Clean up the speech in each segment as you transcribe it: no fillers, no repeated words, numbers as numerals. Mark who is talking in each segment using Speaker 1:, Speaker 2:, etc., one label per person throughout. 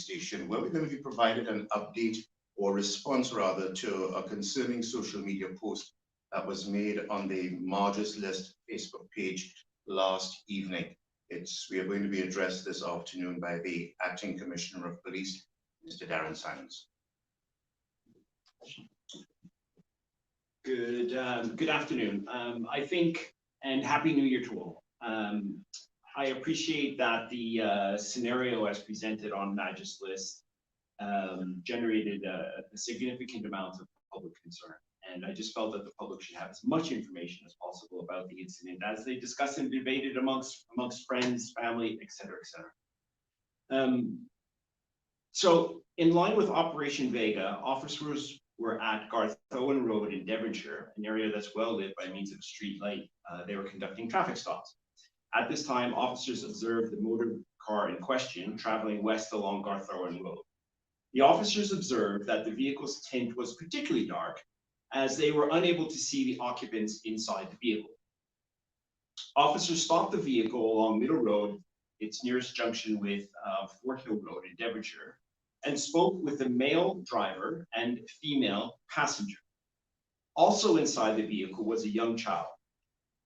Speaker 1: station, where we're going to be provided an update or response rather to a concerning social media post that was made on the Marge's List Facebook page last evening. We are going to be addressed this afternoon by the Acting Commissioner of Police, Mr. Darren Simons.
Speaker 2: Good afternoon. I think, and Happy New Year to all. I appreciate that the scenario as presented on Marge's List generated a significant amount of public concern. And I just felt that the public should have as much information as possible about the incident as they discussed and debated amongst friends, family, et cetera, et cetera. So in line with Operation Vega, officers were at Garthowen Road in Devonshire, an area that's well lit by means of a street light. They were conducting traffic stops. At this time, officers observed the motor car in question traveling west along Garthowen Road. The officers observed that the vehicle's tint was particularly dark, as they were unable to see the occupants inside the vehicle. Officers stopped the vehicle along Middle Road, its nearest junction with Fort Hill Road in Devonshire, and spoke with the male driver and female passenger. Also inside the vehicle was a young child.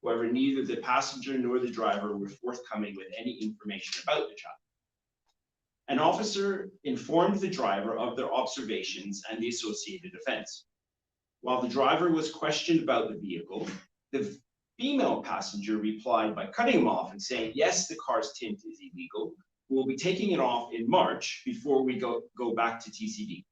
Speaker 2: However, neither the passenger nor the driver were forthcoming with any information about the child. An officer informed the driver of their observations and the associated offense. While the driver was questioned about the vehicle, the female passenger replied by cutting him off and saying, yes, the car's tint is illegal. We'll be taking it off in March before we go back to TCD.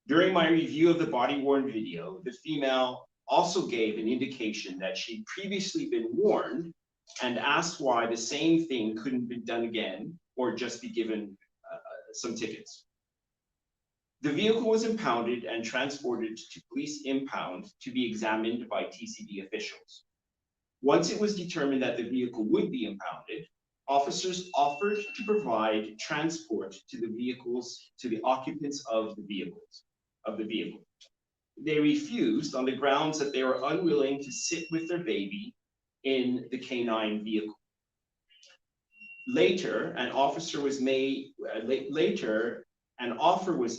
Speaker 2: During my review of the body-worn video, the female also gave an indication that she'd previously been warned and asked why the same thing couldn't be done again or just be given some tickets. The vehicle was impounded and transported to police impound to be examined by TCD officials. Once it was determined that the vehicle would be impounded, officers offered to provide transport to the occupants of the vehicle. They refused on the grounds that they were unwilling to sit with their baby in the canine vehicle. Later, an offer was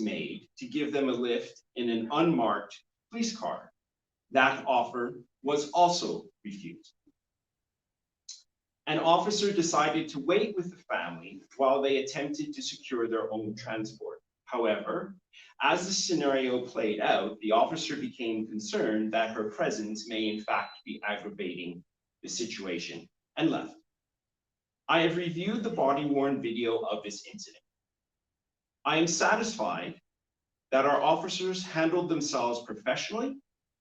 Speaker 2: made to give them a lift in an unmarked police car. That offer was also refused. An officer decided to wait with the family while they attempted to secure their own transport. However, as the scenario played out, the officer became concerned that her presence may in fact be aggravating the situation and left. I have reviewed the body-worn video of this incident. I am satisfied that our officers handled themselves professionally,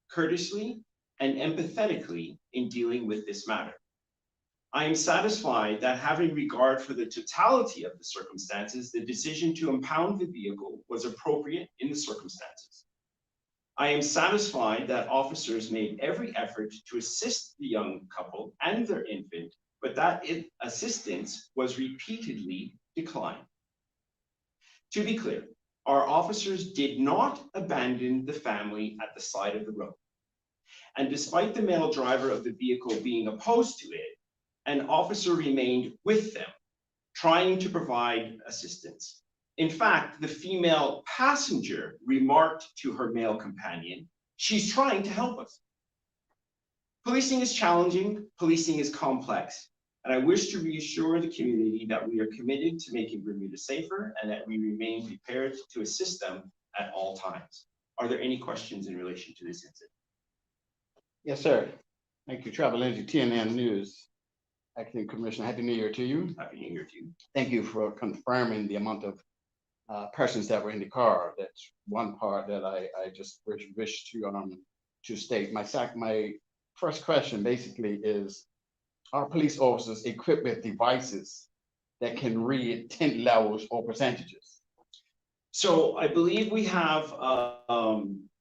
Speaker 2: courteously, and empathetically in dealing with this matter. I am satisfied that having regard for the totality of the circumstances, the decision to impound the vehicle was appropriate in the circumstances. I am satisfied that officers made every effort to assist the young couple and their infant, but that assistance was repeatedly declined. To be clear, our officers did not abandon the family at the side of the road. And despite the male driver of the vehicle being opposed to it, an officer remained with them, trying to provide assistance. In fact, the female passenger remarked to her male companion, "She's trying to help us." Policing is challenging, policing is complex, and I wish to reassure the community that we are committed to making Bermuda safer and that we remain prepared to assist them at all times. Are there any questions in relation to this incident?
Speaker 3: Yes, sir. Thank you, Travel Energy TNN News. Acting Commissioner, Happy New Year to you.
Speaker 2: Happy New Year to you.
Speaker 3: Thank you for confirming the amount of persons that were in the car. That's one part that I just wish to state. My first question basically is, are police officers equipped with devices that can read tint levels or percentages?
Speaker 2: So I believe we have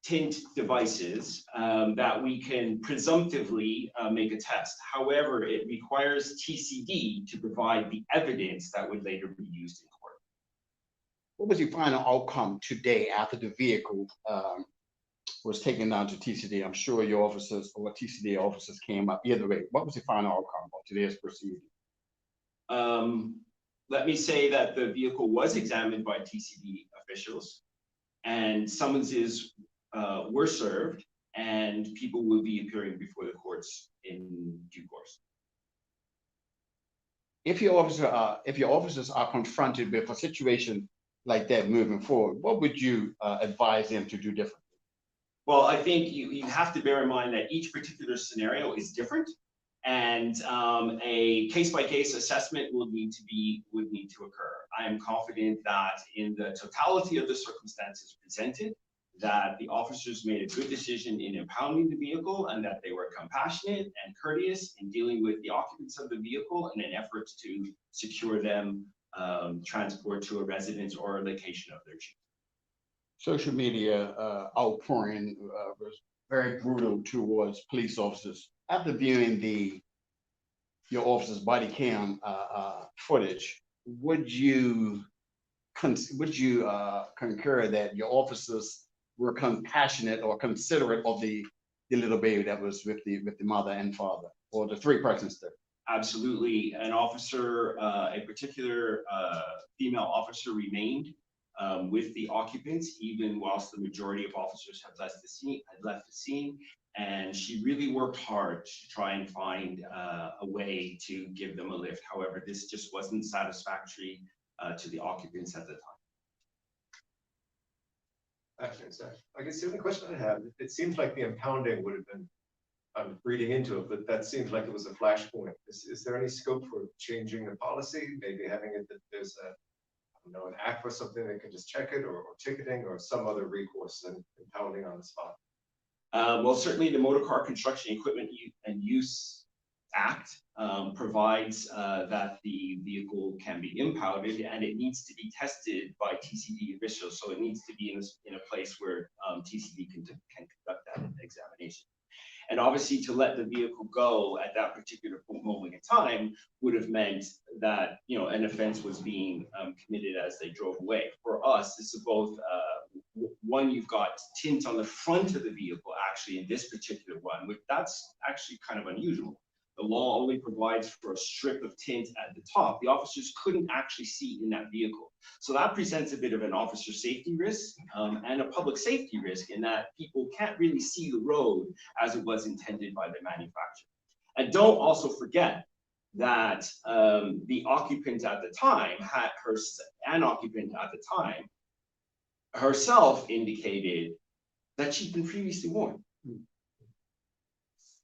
Speaker 2: tint devices that we can presumptively make a test. However, it requires TCD to provide the evidence that would later be used in court.
Speaker 3: What was your final outcome today after the vehicle was taken down to TCD? I'm sure your officers or TCD officers came up either way. What was the final outcome of today's proceeding?
Speaker 2: let me say that the vehicle was examined by TCD officials, and summonses were served, and people will be appearing before the courts in due course.
Speaker 3: If your officers are confronted with a situation like that moving forward, what would you advise them to do differently?
Speaker 2: Well, I think you have to bear in mind that each particular scenario is different, and a case-by-case assessment would need to occur. I am confident that in the totality of the circumstances presented, that the officers made a good decision in impounding the vehicle, and that they were compassionate and courteous in dealing with the occupants of the vehicle in an effort to secure them transport to a residence or a location of their choosing.
Speaker 3: Social media outpouring was very brutal towards police officers. After viewing your officer's body cam footage, would you concur that your officers were compassionate or considerate of the little baby that was with the mother and father, or the three persons there?
Speaker 2: Absolutely. An officer, a particular female officer, remained with the occupants, even whilst the majority of officers had left the scene. And she really worked hard to try and find a way to give them a lift. However, this just wasn't satisfactory to the occupants at the time.
Speaker 4: I guess the only question I have, it seems like the impounding would have been, I'm reading into it, but that seems like it was a flashpoint. Is there any scope for changing the policy? Maybe having it that there's an act or something that can just check it, or ticketing, or some other recourse than impounding on the spot?
Speaker 2: Well, certainly the Motor Car Construction Equipment and Use Act provides that the vehicle can be impounded, and it needs to be tested by TCD officials. So it needs to be in a place where TCD can conduct that examination. And obviously, to let the vehicle go at that particular moment in time would have meant that, you know, an offense was being committed as they drove away. For us, this is both one, you've got tint on the front of the vehicle, actually, in this particular one, which that's actually kind of unusual. The law only provides for a strip of tint at the top. The officers couldn't actually see in that vehicle. So that presents a bit of an officer safety risk and a public safety risk, in that people can't really see the road as it was intended by the manufacturer. And don't also forget that the occupant at the time herself indicated that she'd been previously warned.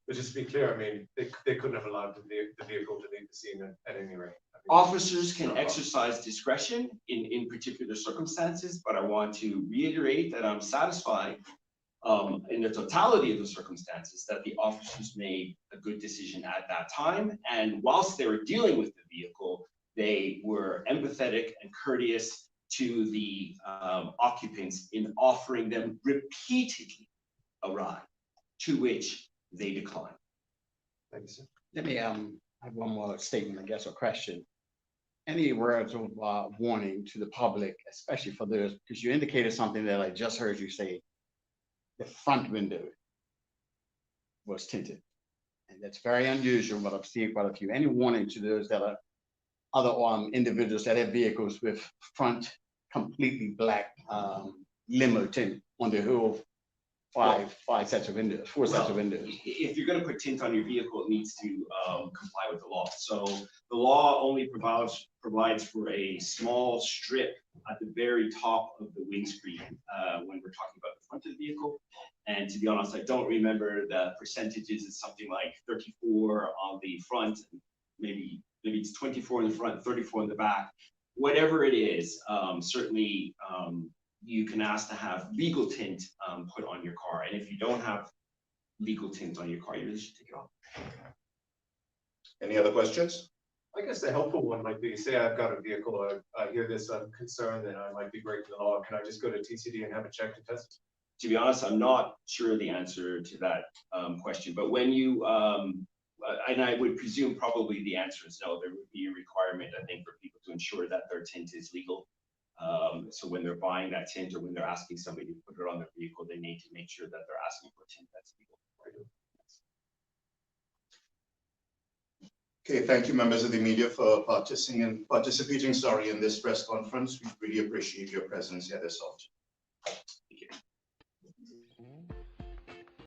Speaker 4: But just to be clear, I mean, they couldn't have allowed the vehicle to leave the scene at any rate.
Speaker 2: Officers can exercise discretion in particular circumstances, but I want to reiterate that I'm satisfied in the totality of the circumstances that the officers made a good decision at that time. And whilst they were dealing with the vehicle, they were empathetic and courteous to the occupants in offering them repeatedly a ride, to which they declined.
Speaker 4: Thank you, sir.
Speaker 3: Let me have one more statement, I guess, or question. Any words of warning to the public, especially for those, because you indicated something that I just heard you say, the front window was tinted. And that's very unusual, but I've seen quite a few. Any warning to those that are other individuals that have vehicles with front completely black limo tint on the whole four sets of windows.
Speaker 2: If you're going to put tint on your vehicle, it needs to comply with the law. So the law only provides for a small strip at the very top of the windscreen when we're talking about the front of the vehicle. And to be honest, I don't remember the percentages. It's something like 34 on the front, maybe it's 24 in the front, 34 in the back. Whatever it is, certainly you can ask to have legal tint put on your car. And if you don't have legal tint on your car, you really should take it off.
Speaker 1: Any other questions?
Speaker 4: I guess the helpful one might be, say I've got a vehicle, I hear this, I'm concerned that I might be breaking the law. Can I just go to TCD and have it checked and tested?
Speaker 2: To be honest, I'm not sure the answer to that question, but when you, and I would presume probably the answer is no, there would be a requirement, I think, for people to ensure that their tint is legal. So when they're buying that tint, or when they're asking somebody to put it on their vehicle, they need to make sure that they're asking for tint that's legal.
Speaker 1: Okay, thank you, members of the media, for participating, in this press conference. We really appreciate your presence here this afternoon.